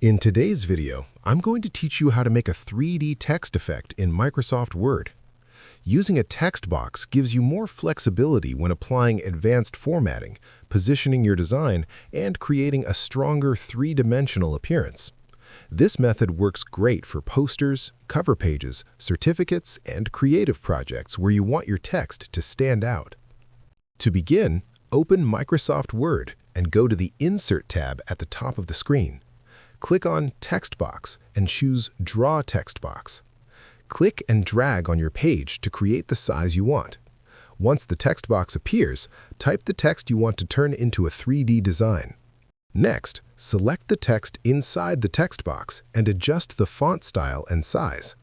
In today's video, I'm going to teach you how to make a 3D text effect in Microsoft Word. Using a text box gives you more flexibility when applying advanced formatting, positioning your design, and creating a stronger three-dimensional appearance. This method works great for posters, cover pages, certificates, and creative projects where you want your text to stand out. To begin, open Microsoft Word and go to the Insert tab at the top of the screen. Click on Text Box and choose Draw Text Box. Click and drag on your page to create the size you want. Once the text box appears, type the text you want to turn into a 3D design. Next, select the text inside the text box and adjust the font style and size.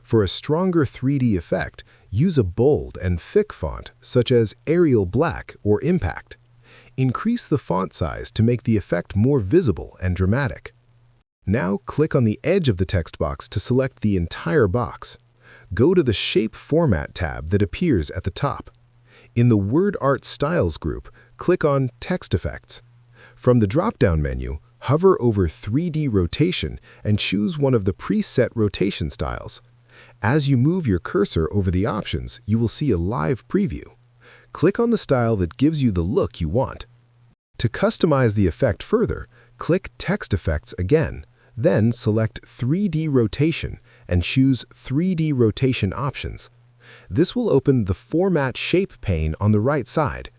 For a stronger 3D effect, use a bold and thick font such as Arial Black or Impact. Increase the font size to make the effect more visible and dramatic. Now click on the edge of the text box to select the entire box. Go to the Shape Format tab that appears at the top. In the Word Art Styles group, click on Text Effects. From the drop-down menu, hover over 3D Rotation and choose one of the preset rotation styles. As you move your cursor over the options, you will see a live preview. Click on the style that gives you the look you want. To customize the effect further, click Text Effects again. Then select 3D Rotation and choose 3D Rotation Options. This will open the Format Shape pane on the right side.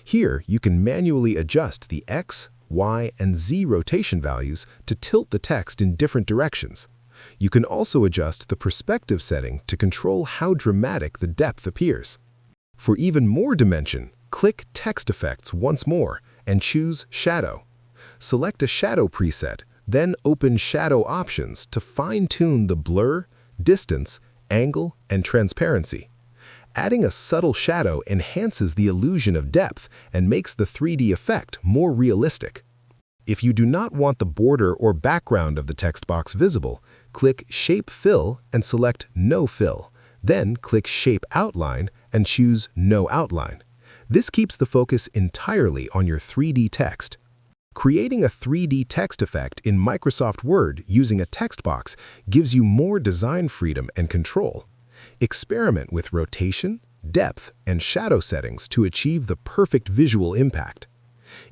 Here, you can manually adjust the X, Y, and Z rotation values to tilt the text in different directions. You can also adjust the perspective setting to control how dramatic the depth appears. For even more dimension, click Text Effects once more and choose Shadow. Select a shadow preset. Then open Shadow Options to fine-tune the blur, distance, angle, and transparency. Adding a subtle shadow enhances the illusion of depth and makes the 3D effect more realistic. If you do not want the border or background of the text box visible, click Shape Fill and select No Fill. Then click Shape Outline and choose No Outline. This keeps the focus entirely on your 3D text. Creating a 3D text effect in Microsoft Word using a text box gives you more design freedom and control. Experiment with rotation, depth, and shadow settings to achieve the perfect visual impact.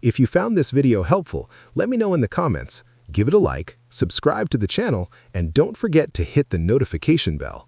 If you found this video helpful, let me know in the comments. Give it a like, subscribe to the channel, and don't forget to hit the notification bell.